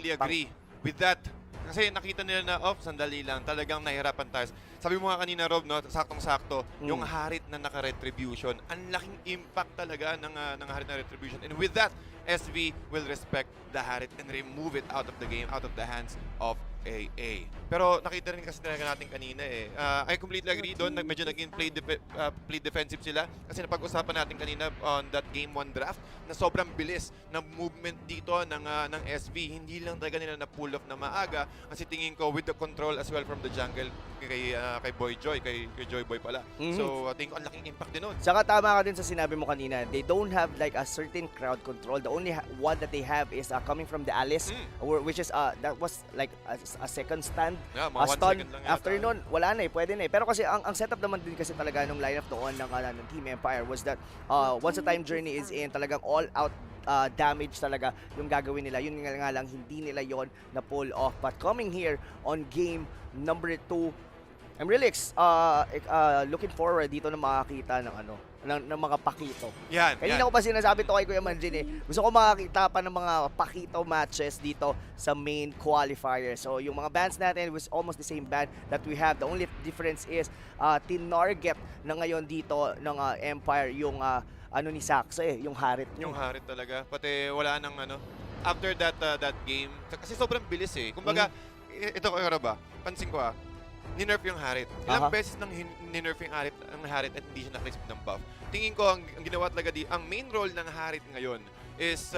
completely agree with that. Kasi nakita nila na, sandali lang, talagang nahirapan tayo. Sabi mo nga kanina, Rob, no, saktong-sakto, yung harit na naka-retribution, ang laking impact talaga ng harit na retribution. And with that, SV will respect the harit and remove it out of the game, out of the hands of AA. Pero nakita rin kasi talaga natin kanina I completely agree doon. Medyo naging play defensive sila. Kasi napag-usapan natin kanina on that Game 1 draft na sobrang bilis ng movement dito ng SV. Hindi lang talaga nila na-pull off na maaga. Kasi tingin ko with the control as well from the jungle kay Boy Joy, kay Joy Boy pala. So I think ang laking impact din nun. Saka tama ka din sa sinabi mo kanina. They don't have like a certain crowd control. The only one that they have is coming from the Alice, which is that was like a second stand. Yeah, mga 1 second lang yata. After nun, wala na pwede na Pero kasi ang setup naman din kasi talaga nung lineup doon ng Team Empire was that once a time journey is in, talagang all out damage talaga yung gagawin nila. Yun nga lang, hindi nila yon na pull off. But coming here on game number 2, I'm really looking forward dito na makakita ng mga pakito. Yan. Kanina ko pa sinasabi to kay Kuya Manjin Gusto ko makakita pa ng mga pakito matches dito sa main qualifier. So yung mga bans natin was almost the same ban that we have. The only difference is tinarget na ngayon dito ng Empire yung ni Saxe, yung harit. Yung harit talaga. Pati wala nang after that game. Kasi sobrang bilis Kumbaga, ito ko ba? Pansin ko ninerf yung harit. Ilang beses nang ninerf yung harit at hindi siya naka-receive ng buff. Tingin ko ang ginawa talaga ang main role ng harit ngayon is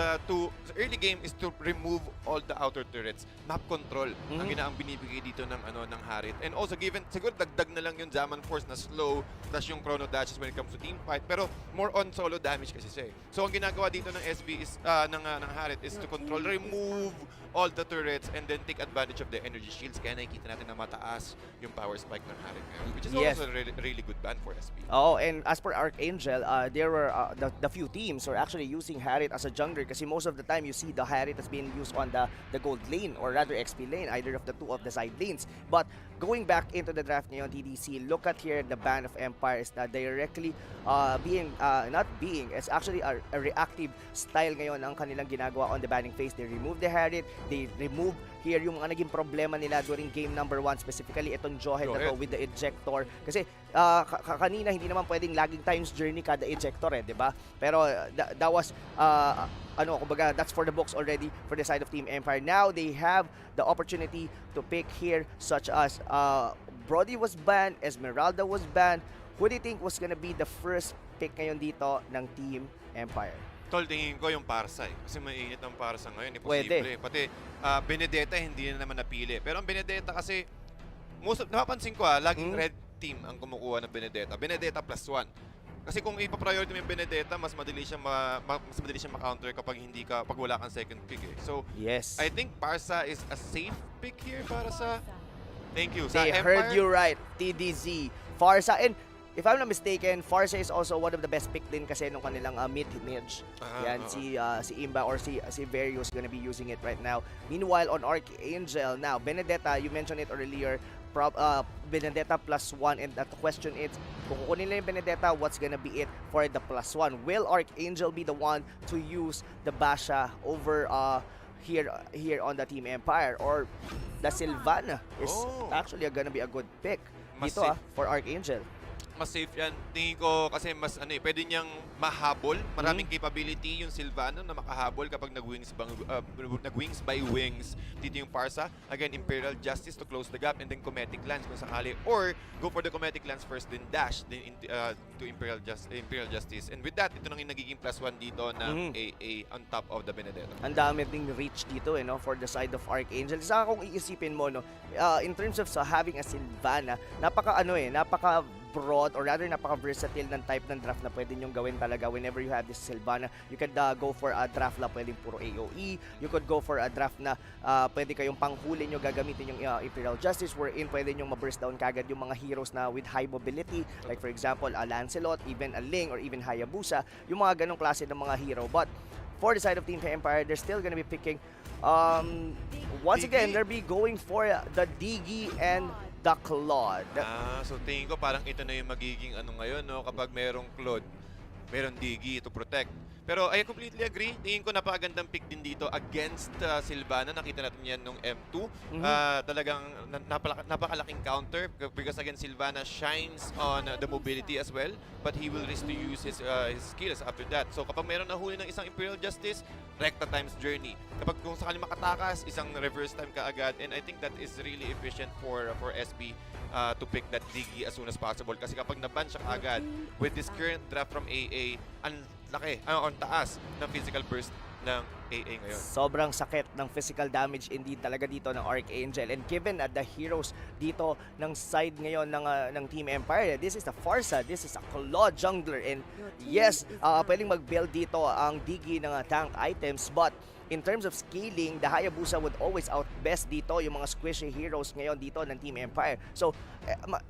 early game is to remove all the outer turrets. Map control ang binibigay dito ng harit. And also given, siguro dagdag na lang yung Zaman Force na slow, plus yung chrono dashes when it comes to team fight. Pero more on solo damage kasi siya So ang ginagawa dito ng SB is, ng harit is to control, remove all the turrets and then take advantage of the energy shields. Kaya nakikita natin na mataas yung power spike ng harit ngayon, which is also a really good ban for SB. Oh, and as per ARKANGEL, there were the few teams were actually using harit as a jungler kasi most of the time you see the harit has been used on the gold lane or rather XP lane, either of the two of the side lanes. But going back into the draft ngayon, TDC, look at here the ban of Empire is directly it's actually a reactive style ngayon ang kanilang ginagawa on the banning phase. They remove the harit, they remove here yung mga naging problema nila during game number 1, specifically itong Jawhead na to with the ejector. Kasi kanina hindi naman pwedeng laging times journey kada ejector di ba? Pero that was kumbaga that's for the books already for the side of Team Empire. Now they have the opportunity to pick here such as Brody was banned, Esmeralda was banned. Who do you think was gonna be the first pick ngayon dito ng Team Empire? Tol, tingin ko yung Parsa Kasi mainit ang Parsa ngayon. Imposible. Pati Benedetta hindi na naman napili. Pero ang Benedetta kasi, napapansin ko laging red team ang kumukuha ng Benedetta. Benedetta +1. Kasi kung ipa-priority mo yung Benedetta, mas madali siya ma-counter pag wala kang second pick So, yes. I think Parsa is a safe pick here para sa... Thank you. They heard you right, TDZ. Farsa, and if I'm not mistaken, Farsa is also one of the best pick din kasi nung kanilang mid-mage. Yan, si Imba or si Varius gonna be using it right now. Meanwhile, on ARKANGEL, now, Benedetta, you mentioned it earlier, Benedetta +1, and the question is, kung kukunin nila yung Benedetta, what's gonna be it for the +1? Will ARKANGEL be the one to use the Basha over here on the Team Empire, or the Sylvana is actually gonna be a good pick dito for ARKANGEL? Mas safe yan. Tingin ko kasi mas pwede niyang mahabol. Maraming capability yung Sylvana na makahabol kapag nag-wings by wings. Dito yung Parsa. Again, Imperial Justice to close the gap and then Cometic Lance kung sakali. Or go for the Cometic Lance first then dash then to Imperial Justice. And with that, ito nang yung nagiging +1 dito ng AA on top of the Benedetta. Ang dami ding reach dito for the side of ARKANGEL. Saka kung iisipin mo in terms of having a Sylvana, napaka broad or rather napaka-versatile ng type ng draft na pwede nyong gawin talaga whenever you have this Sylvana. You could go for a draft na pwedeng puro AOE. You could go for a draft na pwede kayong panghuli nyo gagamitin yung Imperial Justice wherein pwede nyong ma-burst down kagad yung mga heroes na with high mobility. Like for example, a Lancelot, even a Ling, or even Hayabusa. Yung mga ganong klase ng mga hero. But for the side of Team Empire, they're still gonna be picking once again, they'll be going for the Digi and the Claude. So tingin ko parang ito na yung magiging ngayon, kapag merong Claude, merong Digi to protect. Pero I completely agree. Tingin ko napakagandang pick din dito against Sylvana. Nakita natin yan nung M2. Talagang napakalaking counter because again Sylvana shines on the mobility as well, but he will risk to use his skills after that. So kapag meron nahuli ng isang Imperial Justice, recta times journey. Kapag kung sakali makatakas, isang reverse time ka agad, and I think that is really efficient for SB to pick that Diggy as soon as possible. Kasi kapag naban siya agad with this current draft from AA, ang laki, ang taas ng physical burst ng AA ngayon. Sobrang sakit ng physical damage indeed talaga dito ng Archangel, and given at the heroes dito ng side ngayon ng Team Empire, this is the Farsa, this is a Claw jungler, and yes, pwedeng mag-build dito ang Diggy ng tank items, but in terms of scaling, the Hayabusa would always outbest dito yung mga squishy heroes ngayon dito ng Team Empire. So,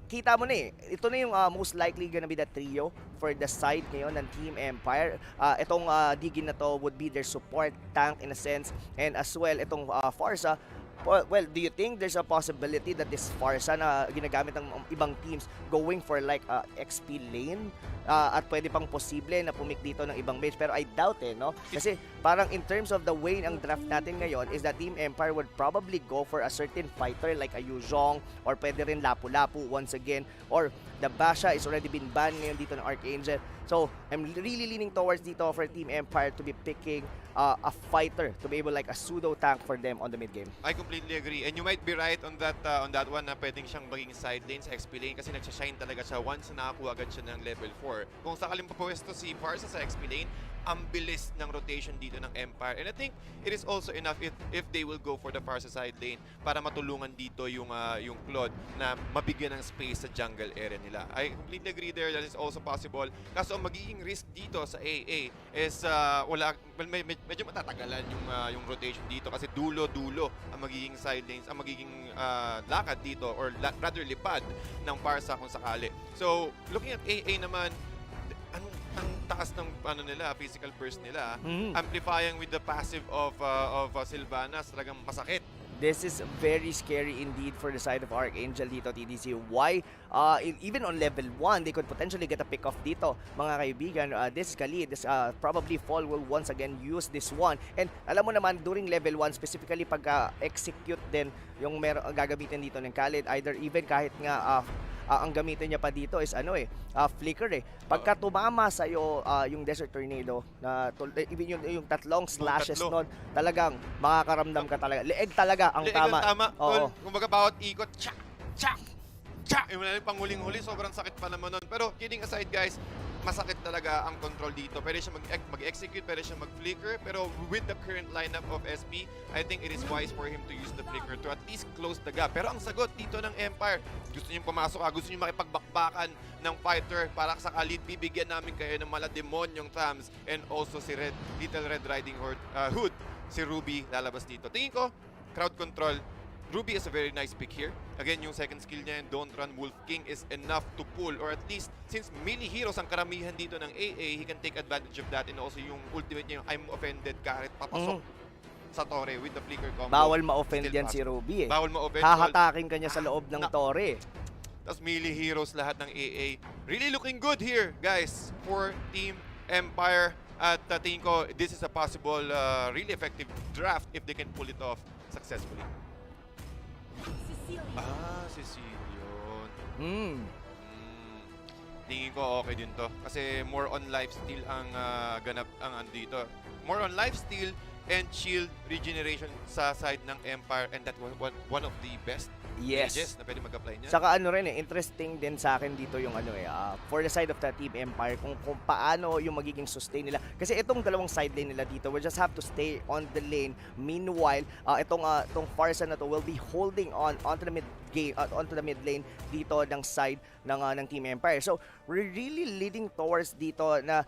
kita mo na ito na yung most likely gonna be the trio for the side ngayon ng Team Empire. Itong Diggy na to would be their support tank in a sense, and as well, itong Farsa, well, do you think there's a possibility that this Farsa na ginagamit ng ibang teams going for like XP lane? At pwede pang posible na pumik dito ng ibang mage, pero I doubt no? Kasi parang in terms of the way ang draft natin ngayon is that Team Empire would probably go for a certain fighter like a Yuzhong, or pwede rin Lapu-Lapu once again, or the Basha is already been banned ngayon dito ng Archangel. So, I'm really leaning towards dito for Team Empire to be picking a fighter to be able like a pseudo tank for them on the mid game. I completely agree, and you might be right on that one na pwedeng siyang maging side lane sa XP lane kasi nagsashine talaga siya once na nakakuha agad siya ng level 4. Kung sakaling papwesto si Farsa sa XP lane, ang bilis ng rotation dito ng Empire. And I think it is also enough if they will go for the Farsa side lane para matulungan dito yung Claude na mabigyan ng space sa jungle area nila. I completely agree there, that is also possible. Kaso ang magiging risk dito sa AA is medyo matatagalan yung rotation dito kasi dulo-dulo ang magiging side lanes, ang magiging lakad dito, or rather lipad ng Farsa kung sakali. So, looking at AA naman, ang taas ng physical burst nila, amplifying with the passive of Sylvanas, talagang masakit. This is very scary indeed for the side of Archangel dito, TDC. Why? Even on level 1, they could potentially get a pick-off dito, mga kaibigan. This Khalid, probably Fall will once again use this one. And alam mo naman, during level 1, specifically pag-execute din yung gagamitin dito ng Khalid, either even kahit nga ang gamitin niya pa dito is flicker Pagka tumama sa iyo yung Desert Tornado, na even yung tatlong slashes nun, talagang makakaramdam ka talaga. Leeg talaga ang tama. Oo. Kumbaga bawat ikot, tsak, tsak, tsak. Yung panghuling-huli, sobrang sakit pa naman nun. Pero kidding aside guys, masakit talaga ang control dito. Pwede siya mag-execute, pwede siya mag-flicker, pero with the current lineup of SB, I think it is wise for him to use the flicker to at least close the gap. Pero ang sagot dito ng Empire, gusto niyo pumasok gusto niyo makipagbakbakan ng fighter para sa Khalid, bibigyan namin kayo ng malademonyong thumbs, and also si Little Red Riding Hood, si Ruby lalabas dito. Tingin ko, crowd control, Ruby is a very nice pick here. Again, yung second skill niya, Don't Run Wolf King, is enough to pull, or at least, since melee heroes ang karamihan dito ng AA, he can take advantage of that, and also yung ultimate niya, yung I'm offended, karet, papasok sa Torre with the flicker combo. Bawal ma-offend yan si Ruby Bawal ma-offend. Hahatakin ka niya sa loob ng Torre. Tapos melee heroes lahat ng AA. Really looking good here, guys, for Team Empire. At tingin ko, this is a possible, really effective draft if they can pull it off successfully. Sicilian. Tingin ko okay din to. Kasi more on lifesteal ang ganap ang dito. More on lifesteal and shield regeneration sa side ng Empire, and that was one of the best mages na pwede mag-apply niya. Saka interesting din sa akin dito yung for the side of the Team Empire, kung paano yung magiging sustain nila. Kasi itong dalawang side lane nila dito will just have to stay on the lane. Meanwhile, itong Farsa na to will be holding on onto the mid lane dito ng side ng Team Empire. So, we're really leading towards dito na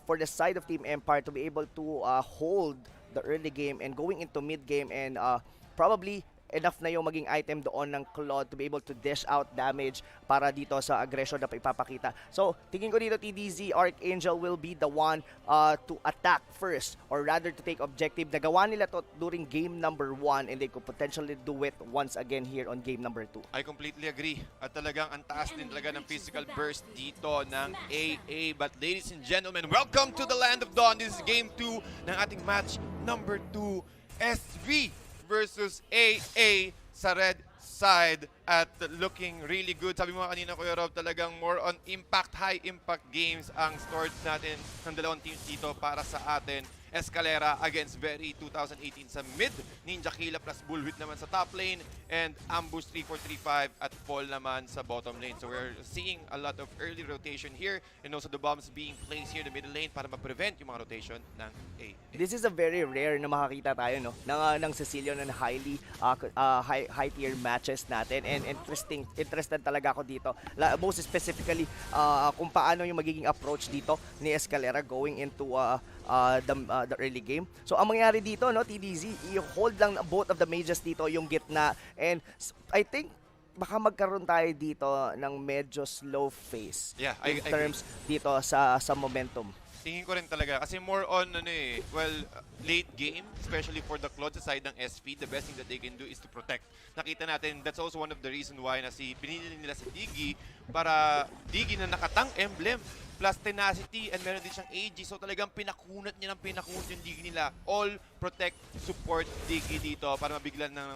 for the side of Team Empire to be able to hold the early game and going into mid game, and probably enough na yung maging item doon ng Claude to be able to dish out damage para dito sa aggression na ipapakita. So, tingin ko dito TDZ, Archangel will be the one to attack first or rather to take objective. Nagawa nila to during game number 1 and they could potentially do it once again here on game number 2. I completely agree. At talagang ang taas din talaga ng physical burst dito ng AA. But ladies and gentlemen, welcome to the Land of Dawn. This is game 2 ng ating match number 2. SV versus AA sa red side at looking really good. Sabi mo kanina, Kuya Rob, talagang more on impact, high impact games ang stored natin ng dalawang teams dito para sa atin. Escalera against Very 2018 sa mid, Ninja Killa plus Bullwhip naman sa top lane, and Ambush 3435 at Fall naman sa bottom lane. So we're seeing a lot of early rotation here and also the bombs being placed here in the middle lane para ma-prevent yung mga rotation ng A. This is a very rare na makakita tayo no ng Sicilian and highly high tier matches natin, and interested talaga ako dito. Most specifically kung paano yung magiging approach dito ni Escalera going into the early game. So ang mangyayari dito no TDZ, i-hold lang both of the mages dito yung gitna, and I think baka magkaroon tayo dito ng medyo slow phase in terms dito sa momentum. Tingin ko rin talaga kasi more on late game, especially for the Claude sa side ng SP, the best thing that they can do is to protect. Nakita natin, that's also one of the reason why na pinili nila si Diggy para Diggy na nakatang emblem plus tenacity and meron din siyang AG. So talagang pinakunat niya yung Diggy nila. All protect, support Diggy dito para mabiglan ng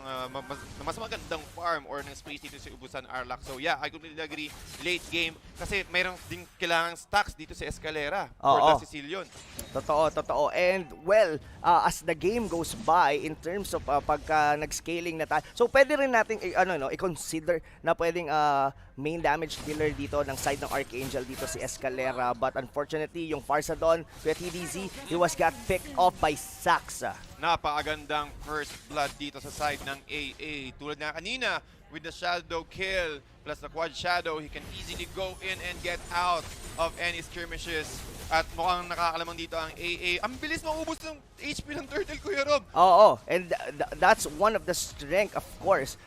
mas magandang farm or ng space dito sa ubusan Arlak. So yeah, I completely agree. Late game kasi mayroon din kailangang stacks dito sa Escalera for the Sicilian. Totoo. And well, as the game goes by in terms of pagka nag-scaling na tayo. So pwede rin natin i-consider na pwedeng main damage dealer dito ng side ng Archangel dito si Escalera, but unfortunately yung Farsadon with TDZ, he was got picked off by Saxa. Napakagandang first blood dito sa side ng AA. Tulad na kanina with the shadow kill plus the quad shadow, he can easily go in and get out of any skirmishes. At mukhang nakakalamang dito ang AA. Ang bilis maubos ng HP ng Turtle, Kuya Rob. Oo, and that's one of the strength, of course,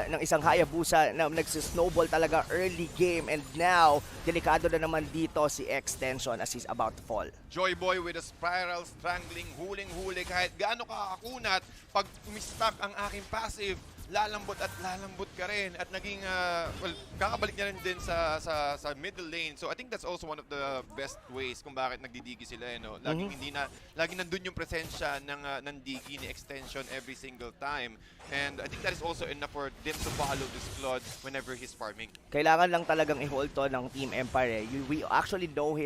ng isang Hayabusa na nagsisnowball talaga early game, and now, delikado na naman dito si Extension as he's about to fall. Joy Boy with a spiral strangling, huling-huli kahit gaano kakakunat. Pag umistak ang aking passive, lalambot at lalambot ka rin at naging kakabalik niya rin din sa middle lane. So I think that's also one of the best ways kung bakit nagdidigi sila no. Laging nandun yung presensya ng digi ni Extension every single time. And I think that is also enough for them to follow this Claude whenever he's farming. Kailangan lang talagang i-hold to ng Team Empire. We actually know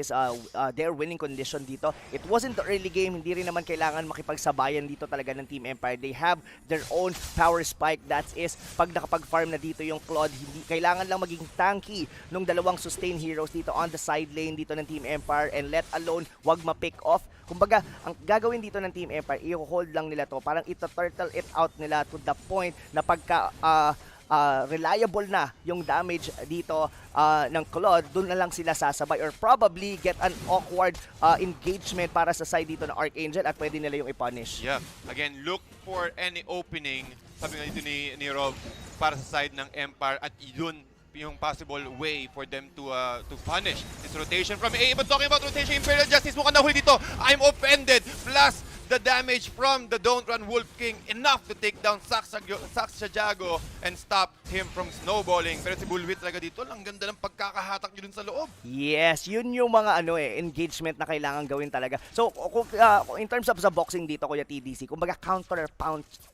their winning condition dito. It wasn't the early game, hindi rin naman kailangan makipagsabayan dito talaga ng Team Empire. They have their own power spike. That is, pag nakapag-farm na dito yung Claude, hindi kailangan lang maging tanky nung dalawang sustain heroes dito on the side lane dito ng Team Empire, and let alone wag ma-pick off. Kumbaga, ang gagawin dito ng Team Empire, i-hold lang nila to. Parang ita-turtle it out nila to the point na pagka reliable na yung damage dito ng Claude, doon na lang sila sasabay or probably get an awkward engagement para sa side dito ng Archangel at pwede nila yung i-punish. Yeah. Again, look for any opening, sabi nga dito ni Rob, para sa side ng Empire at yun yung possible way for them to punish this rotation from AA. But talking about rotation, Imperial Justice mukhang nahuli dito. I'm offended. Plus, the damage from the Don't Run Wolf King enough to take down Saxa Jago and stop him from snowballing. Pero si Bullwhip talaga dito, ang ganda ng pagkakahatak nyo dun sa loob. Yes, yun yung mga engagement na kailangan gawin talaga. So, in terms of sa boxing dito, Kuya TDC, kumbaga counter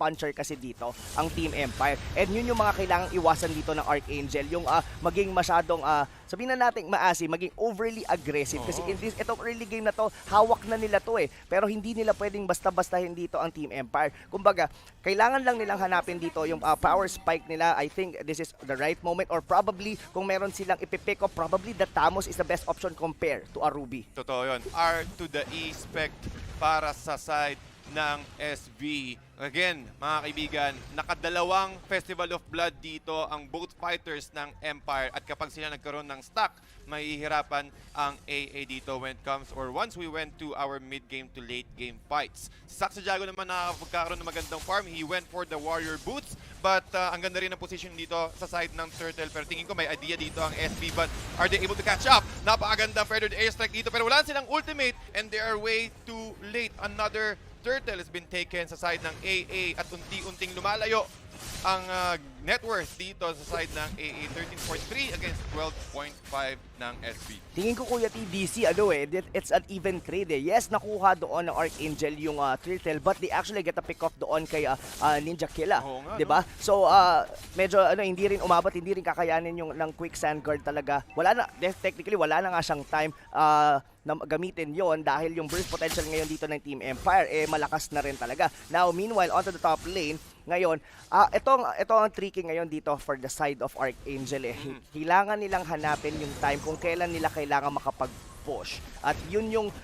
puncher kasi dito ang Team Empire. And yun yung mga kailangang iwasan dito ng Archangel, yung maging masyadong sabihin na natin maasi, maging overly aggressive. Kasi itong early game na to, hawak na nila to pero hindi nila pwedeng basta-bastahin dito ang Team Empire. Kumbaga, kailangan lang nilang hanapin dito yung power spike nila. I think this is the right moment, or probably kung meron silang ipipick up, probably the Tamos is the best option compared to a Ruby. Totoo yun. R to the E spec para sa side ng SV. Again, mga kaibigan, nakadalawang Festival of Blood dito ang both fighters ng Empire, at kapag sila nagkaroon ng stock, mahihirapan ang AA dito when it comes, or once we went to our mid-game to late-game fights. Si Saxa Jago naman nakakapagkakaroon ng magandang farm. He went for the Warrior Boots, but ang ganda rin ng position dito sa side ng Turtle. Pero tingin ko may idea dito ang SB, but are they able to catch up? Napakaganda feathered airstrike dito, pero wala silang ultimate and they are way too late. Another Turtle has been taken sa side ng AA at unti-unting lumalayo ang net worth dito sa side ng AA. 13.3 against 12.5 ng SB. Tingin ko Kuya TDC, it's an even trade eh. Yes, nakuha doon ng ARKANGEL yung Turtle, but they actually get a pick off doon kay Ninja Killa. Oo nga, 'di ba? So medyo hindi rin umabot, hindi rin kakayanin yung ng quick sand guard talaga. Wala na, technically wala na nga siyang time na gamitin yon dahil yung burst potential ngayon dito ng Team Empire malakas na rin talaga. Now meanwhile onto the top lane ngayon, ito ang tricky ngayon dito for the side of ARKANGEL eh. Kailangan nilang hanapin yung time kung kailan nila kailangan makapag-push. At yun yung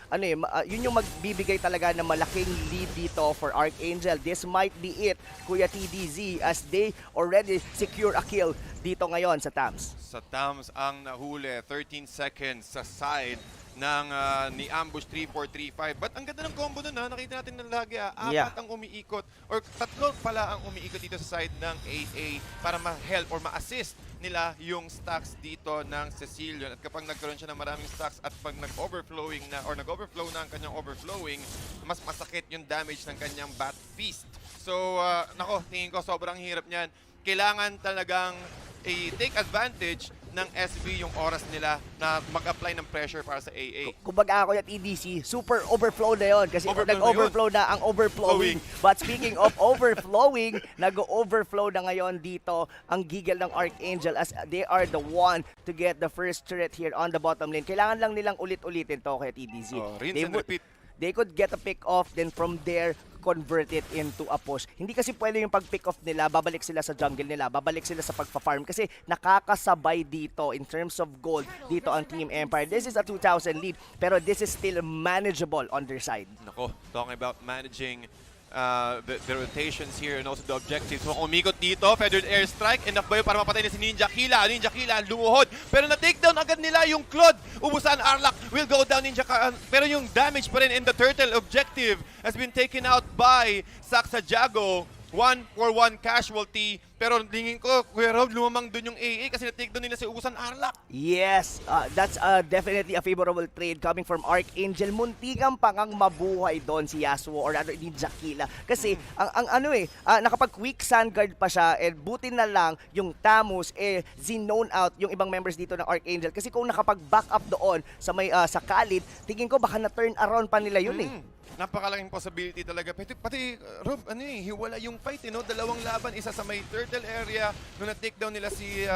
yun yung magbibigay talaga ng malaking lead dito for ARKANGEL. This might be it, Kuya TDZ, as they already secure a kill dito ngayon sa TAMS. Sa TAMS ang nahuli, 13 seconds sa side ng ni Ambush 3435. But ang ganda ng combo nun nakita natin na lagi apat ang umiikot or tatlo pala ang umiikot dito sa side ng AA para ma-help or ma-assist nila yung stacks dito ng Cecilion. At kapag nagkaroon siya ng maraming stacks at pag nag-overflowing na or nag-overflow na ang kanyang overflowing, mas masakit yung damage ng kanyang Bat Feast. So, nako, tingin ko sobrang hirap niyan. Kailangan talagang i-take advantage ng SB yung oras nila na mag-apply ng pressure para sa AA. Kumbaga ako yung EDC, super overflow na yun kasi nag-overflow na ang overflowing. But speaking of overflowing, nag-overflow na ngayon dito ang giggle ng ARKANGEL as they are the one to get the first turret here on the bottom lane. Kailangan lang nilang ulit-ulitin to kay EDC. Rinse and repeat. They could get a pick off, then from there, convert it into a push. Hindi kasi pwede yung pag-pick off nila, babalik sila sa jungle nila, babalik sila sa pagpa-farm kasi nakakasabay dito in terms of gold dito ang Team Empire. This is a 2,000 lead, pero this is still manageable on their side. Nako, talking about managing the rotations here and also the objectives. So, umikot dito, feathered airstrike, enough ba yun para mapatay na si Ninja Killa? Ninja Killa lumuhod, pero na-takedown agad nila yung Claude. Ubusan, Arlak will go down, pero yung damage pa rin in the Turtle objective has been taken out by Saxajago. 1-for-1 casualty. Pero tingin ko, Kuya Rob, lumamang dun yung AA kasi na-take down nila si Ubusan Arlak. Yes, that's definitely a favorable trade coming from ARKANGEL. Muntikan pa ngang mabuhay doon si Yasuo or rather Ninja Killa. Kasi nakapag quick sand guard pa siya and buti na lang yung Tamus zinone out yung ibang members dito ng ARKANGEL. Kasi kung nakapag-back up doon sa sa Khalid, tingin ko baka na-turn around pa nila yun Napakalaking possibility talaga. Pati Rob, hiwala yung fight, dalawang laban, isa sa may turtle area, nung na-take down nila si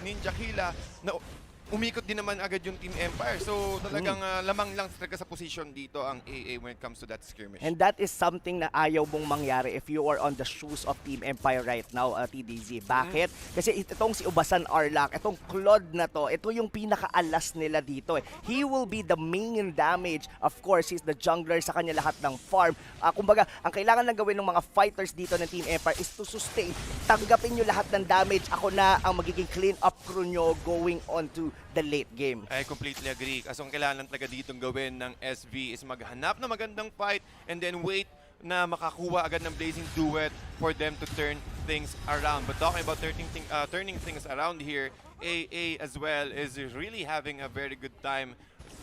Ninja Killa, na umikot din naman agad yung Team Empire. So talagang lamang lang talaga sa position dito ang AA when it comes to that skirmish. And that is something na ayaw mong mangyari if you are on the shoes of Team Empire right now, TDZ. Bakit? Kasi itong si Ubasan Arlak, itong Claude na to, ito yung pinaka-alas nila dito. He will be the main damage. Of course, he's the jungler sa kanya lahat ng farm. Kumbaga, ang kailangan lang gawin ng mga fighters dito ng Team Empire is to sustain. Tanggapin nyo lahat ng damage. Ako na ang magiging clean up crew nyo going on to the late game. I completely agree. Kasi ang kailangan talaga ditong gawin ng SB is maghanap na magandang fight and then wait na makakuha agad ng blazing duet for them to turn things around. But talking about turning things around here, AA as well is really having a very good time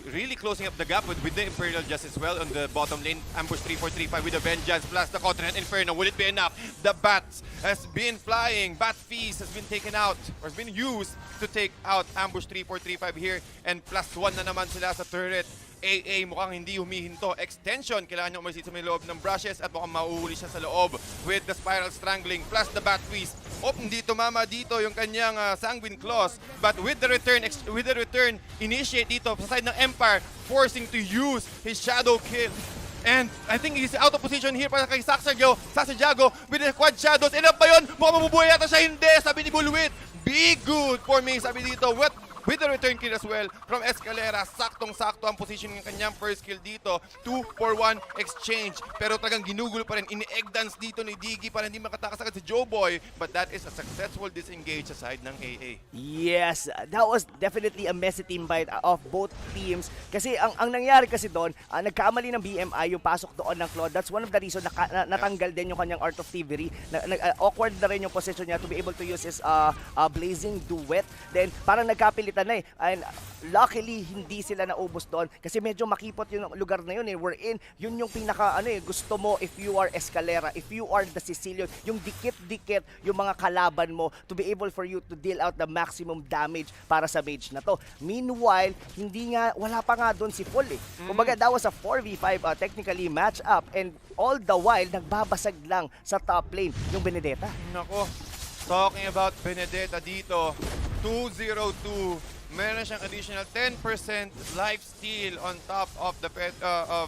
really closing up the gap with the Imperial Justice as well on the bottom lane. Ambush 3435 with a Vengeance plus the Continent Inferno. Will it be enough? The Bats has been flying. Bat Feast has been taken out or has been used to take out Ambush 3435 here. And +1 na naman sila sa turret. AA mukhang hindi humihinto. Extension, kailangan niya umalis sa may loob ng brushes at mukhang mauuli siya sa loob with the Spiral Strangling plus the Bat Feast. Hindi tumama dito yung kanyang Sanguine Claws, but with the return, initiate dito sa side ng Empire, forcing to use his Shadow Kill. And I think he's out of position here para kay Saxajago with the Quad Shadows. Enough ba yun? Mukhang mabubuhay yata siya. Hindi, sabi ni Bulwit. Be good for me, sabi dito. with the return kill as well from Escalera. Saktong-sakto ang position ng kanyang first kill dito. 2-for-1 exchange. Pero talagang ginugulo pa rin. Ini-egg dance dito ni Diggy para hindi makatakas agad si Joeboy. But that is a successful disengage sa side ng AA. Yes, that was definitely a messy team fight of both teams. Kasi ang nangyari kasi doon, nagkamali ng BMI yung pasok doon ng Claude. That's one of the reasons na natanggal din yung kanyang Art of Thievery. Awkward na rin yung position niya to be able to use his blazing duet. Then parang nagkapilitan na eh. And luckily hindi sila naubos doon kasi medyo makipot yung lugar na yun eh. We're in, yun yung pinaka gusto mo if you are Escalera, if you are the Sicilian, yung dikit-dikit yung mga kalaban mo to be able for you to deal out the maximum damage para sa mage na to. Meanwhile, wala pa nga doon si Paul eh. Kumbaga that was a 4v5 technically match up and all the while nagbabasag lang sa top lane yung Benedetta. Nako, talking about Benedetta dito, 202. Meron siyang additional 10% life steal on top of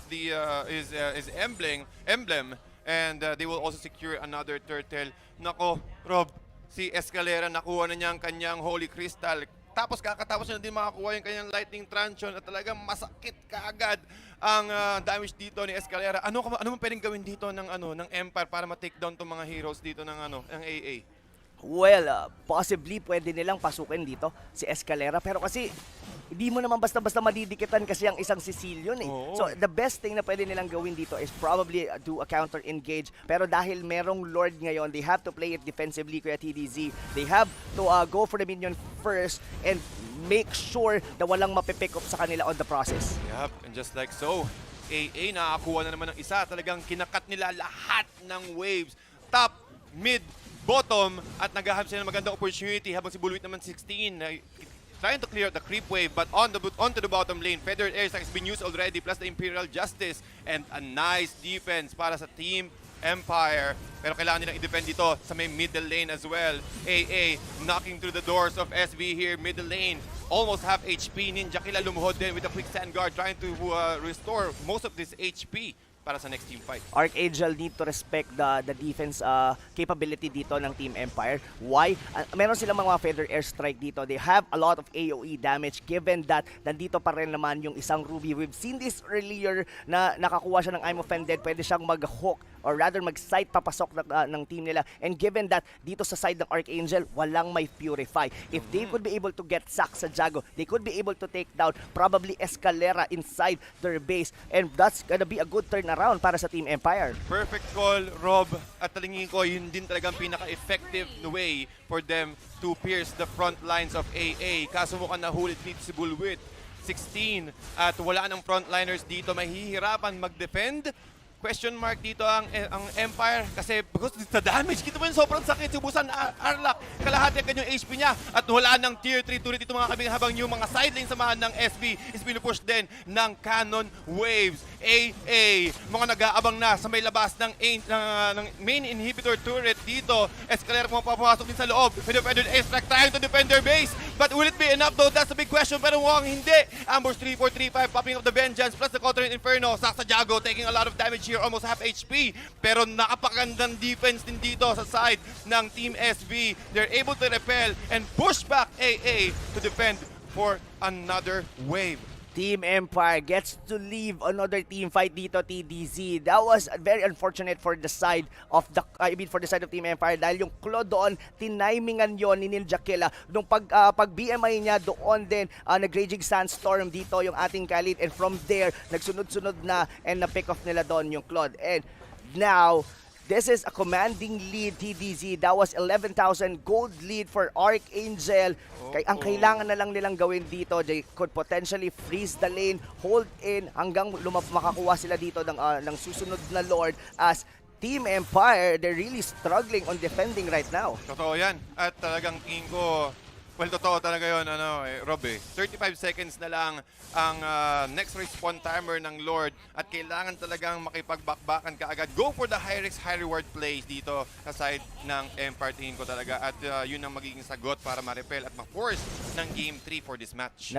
his emblem, and they will also secure another turtle. Nako, Rob, si Escalera nakuha na niya ang kanyang Holy Crystal. Tapos kakatapos na din makakuha yung kanyang Lightning Truncheon at talagang masakit kaagad ang damage dito ni Escalera. Ano man pwedeng gawin dito ng Empire para ma-take down tong mga heroes dito ng ng AA? Well, possibly pwede nilang pasukin dito si Escalera pero kasi hindi mo naman basta-basta madidikitan kasi ang isang Sicilian eh. Oo. So the best thing na pwede nilang gawin dito is probably do a counter engage pero dahil merong Lord ngayon, they have to play it defensively kuya TDZ. They have to go for the minion first and make sure na walang mapipick up sa kanila on the process. Yep, and just like so, AA nakakuha na naman ng isa. Talagang kinakat nila lahat ng waves. Top, mid, bottom, at naghahanap sila ng magandang opportunity habang si Bulwit naman 16 trying to clear the creep wave, but onto the bottom lane. Feathered Airstrike has been used already, plus the Imperial Justice, and a nice defense para sa Team Empire. Pero kailangan nilang i-defend dito sa may middle lane as well. AA knocking through the doors of SB here, middle lane. Almost half HP. Ninja Killa lumuhod din with a quick stand guard, trying to restore most of this HP para sa next team fight. ARKANGEL need to respect the defense capability dito ng Team Empire. Why? Meron silang mga feather airstrike dito. They have a lot of AoE damage given that nandito pa rin naman yung isang Ruby. We've seen this earlier na nakakuha siya ng I'm Offended. Pwede siyang mag-hook or rather mag-side papasok ng team nila. And given that dito sa side ng ARKANGEL, walang may Purify. If they could be able to get sack sa Jago, they could be able to take down probably Escalera inside their base. And that's gonna be a good turn around para sa Team Empire. Perfect call, Rob. At talingin ko, yun din talagang pinaka-effective way for them to pierce the front lines of AA. Kaso mukhang nahulit dito si Bulwit. 16 at wala ng frontliners dito. Mahihirapan mag-defend. Question mark dito ang Empire kasi because sa damage, kita mo yung sobrang sakit. Subusan Arlak, kalahati ang kanyang HP niya at wala ng tier 3 turret dito mga kaibigan habang yung mga sideline samahan ng SB is pinupush din ng Cannon Waves. AA, mga nag-aabang na sa may labas ng main inhibitor turret dito. Escalera pumapasok din sa loob. Pwede extract trying to defend their base. But will it be enough though? That's a big question. Pero mukhang hindi. Ambush 3-4-3-5, popping up the Vengeance plus the Counter Inferno. Saksa Jago taking a lot of damage here, almost half HP. Pero napakagandang defense din dito sa side ng Team SB. They're able to repel and push back AA to defend for another wave. Team Empire gets to leave another team fight dito, TDZ. That was very unfortunate for the side of Team Empire dahil yung Claw doon, tinimingan yon ni Ninja Killa. Nung pag BMI niya doon din, nag-raging sandstorm dito yung ating Khalid, and from there, nagsunod-sunod na and na-pick off nila doon yung Claude. And now, this is a commanding lead, TDZ. That was 11,000 gold lead for ARKANGEL. Ang kailangan na lang nilang gawin dito, they could potentially freeze the lane, hold in, hanggang makakuha sila dito ng susunod na Lord as Team Empire, they're really struggling on defending right now. Totoo yan. At talagang tingin ko, well, totoo talaga yun, Rob 35 seconds na lang ang next respawn timer ng Lord at kailangan talagang makipagbakbakan ka agad. Go for the high risk, high reward plays dito sa side ng Empire, tingin ko talaga. At yun ang magiging sagot para ma-repel at ma-force ng Game 3 for this match.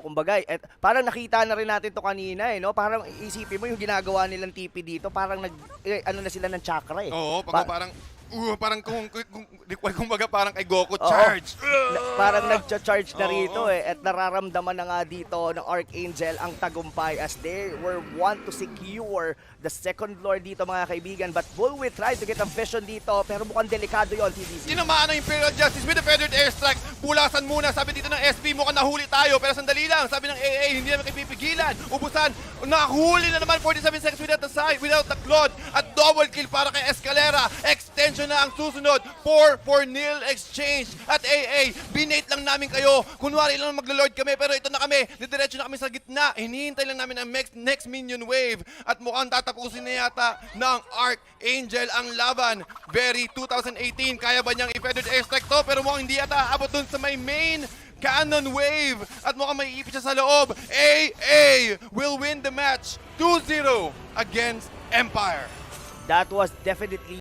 Kumbaga, parang nakita na rin natin to kanina parang isipin mo yung ginagawa nilang TP dito, parang na sila ng chakra Oo, parang parang kumbaga parang kay Goku, charge! Parang nagcha-charge na Oo. rito eh. At nararamdaman na nga dito ng Archangel ang tagumpay as they were want to secure the second floor dito mga kaibigan. But Bullwit tried to get a vision dito pero mukhang delikado yon TDC. Tinamaan ng Imperial Justice with the feathered airstrike. Bulasan muna, sabi dito ng SP, mukhang nahuli tayo. Pero sandali lang, sabi ng AA, hindi naman pipigilan. Ubusan, nahuli na naman 47 seconds without the Claude. At double kill para kay Escalera. Extension na ang susunod. 4-4-0 exchange. At AA, binate lang namin kayo. Kunwari lang maglo-lord kami, pero ito na kami. Didiretso na kami sa gitna. Hinihintay lang namin ang next minion wave. At mukhang tatapusin na yata ng Archangel ang laban. Very 2018, kaya ba niyang i-feathered airstrike to? Pero mukhang hindi yata abot dun sa may main cannon wave. At mukhang may ipit siya sa loob. AA will win the match 2-0 against Empire. That was definitely